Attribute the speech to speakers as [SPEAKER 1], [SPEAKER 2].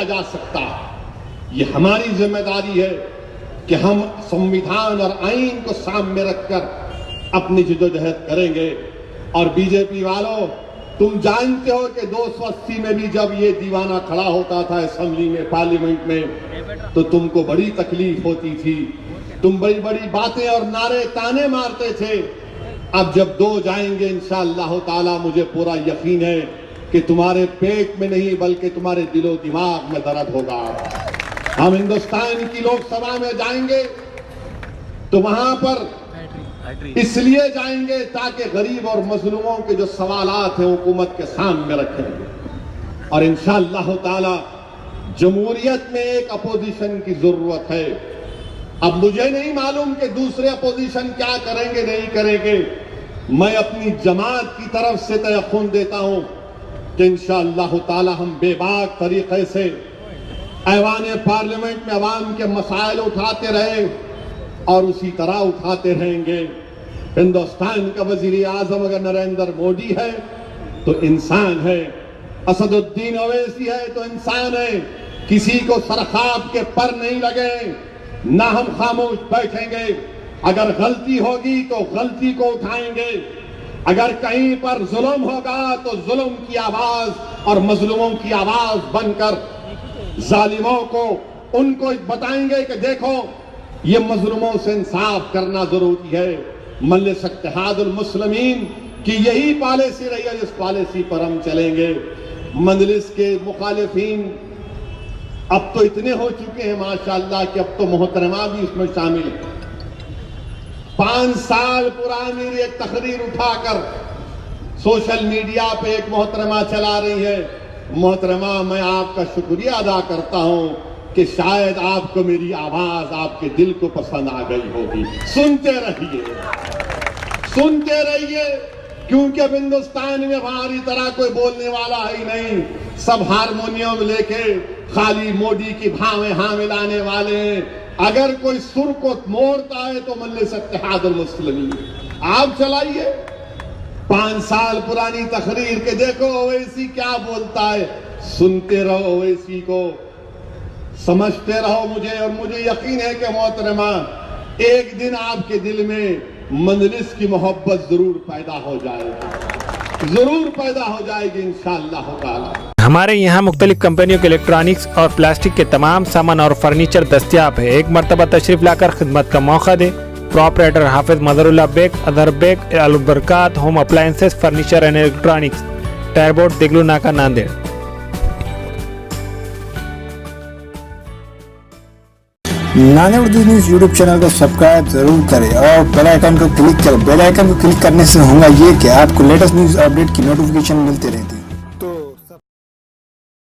[SPEAKER 1] جا سکتا. یہ ہماری ذمہ داری ہے کہ ہم سنویدھان اور آئین کو سامنے رکھ کر اپنی جدوجہد کریں گے. اور بی جے پی والوں، تم جانتے ہو کہ 280 میں بھی جب یہ دیوانہ کھڑا ہوتا تھا اسمبلی میں، پارلیمنٹ میں، تو تم کو بڑی تکلیف ہوتی تھی. تم بڑی بڑی باتیں اور نعرے تانے مارتے تھے. اب جب 2 جائیں گے انشاءاللہ تعالی مجھے پورا یقین ہے کہ تمہارے پیٹ میں نہیں بلکہ تمہارے دل و دماغ میں درد ہوگا. ہم ہندوستان کی لوک سبھا میں جائیں گے تو وہاں پر اس لیے جائیں گے تاکہ غریب اور مظلوموں کے جو سوالات ہیں حکومت کے سامنے رکھیں گے. اور انشاءاللہ تعالی جمہوریت میں ایک اپوزیشن کی ضرورت ہے. اب مجھے نہیں معلوم کہ دوسرے اپوزیشن کیا کریں گے نہیں کریں گے. میں اپنی جماعت کی طرف سے تیقن دیتا ہوں کہ انشاءاللہ تعالی ہم بے باک طریقے سے ایوان پارلیمنٹ میں عوام کے مسائل اٹھاتے رہے اور اسی طرح اٹھاتے رہیں گے. ہندوستان کا وزیر اعظم اگر نریندر مودی ہے تو انسان ہے، اسد الدین اویسی ہے تو انسان ہے. کسی کو سرخاب کے پر نہیں لگے، نہ ہم خاموش بیٹھیں گے. اگر غلطی ہوگی تو غلطی کو اٹھائیں گے. اگر کہیں پر ظلم ہوگا تو ظلم کی آواز اور مظلوموں کی آواز بن کر ظالموں کو ان کو بتائیں گے کہ دیکھو یہ مظلوموں سے انصاف کرنا ضروری ہے. مجلس اتحاد المسلمین کی یہی پالیسی رہی ہے، جس پالیسی پر ہم چلیں گے. مجلس کے مخالفین اب تو اتنے ہو چکے ہیں ماشاءاللہ کہ اب تو محترمہ بھی اس میں شامل ہے. 5 سال پرانی ایک تقریر اٹھا کر سوشل میڈیا پہ ایک محترمہ چلا رہی ہے. محترمہ، میں آپ کا شکریہ ادا کرتا ہوں کہ شاید آپ کو میری آواز آپ کے دل کو پسند آ گئی ہوگی. سنتے رہیے کیونکہ اب ہندوستان میں ہماری طرح کوئی بولنے والا ہی نہیں. سب ہارمونیم لے کے خالی مودی کی بھاویں ہاں ملانے والے ہیں. اگر کوئی سر کو موڑتا ہے تو مجلس اتحاد المسلمین آپ چلائیے. 5 سال پرانی تقریر کے دیکھو اویسی کیا بولتا ہے. سنتے رہو اویسی کو، سمجھتے رہو مجھے. اور مجھے یقین ہے کہ محترمہ ایک دن آپ کے دل میں مجلس کی محبت ضرور پیدا ہو جائے گی انشاءاللہ تعالی.
[SPEAKER 2] ہمارے یہاں مختلف کمپنیوں کے الیکٹرانکس اور پلاسٹک کے تمام سامان اور فرنیچر دستیاب ہے. ایک مرتبہ تشریف لا کر خدمت کا موقع دیں. Proprietor Hafiz Mazhar Ullah Baig, Azhar Baig, Al-Barkat home appliances, furniture and electronics, tyre board, Deglur Naka, Nanded.
[SPEAKER 3] Nanded Urdu news YouTube channel کو سبسکرائب ضرور کریں اور بیل آئیکن کو کلک کریں. بیل آئیکن کو کلک کرنے سے ہوگا یہ کہ آپ کو لیٹسٹ نیوز اپڈیٹ کی نوٹیفیکیشن ملتے رہے.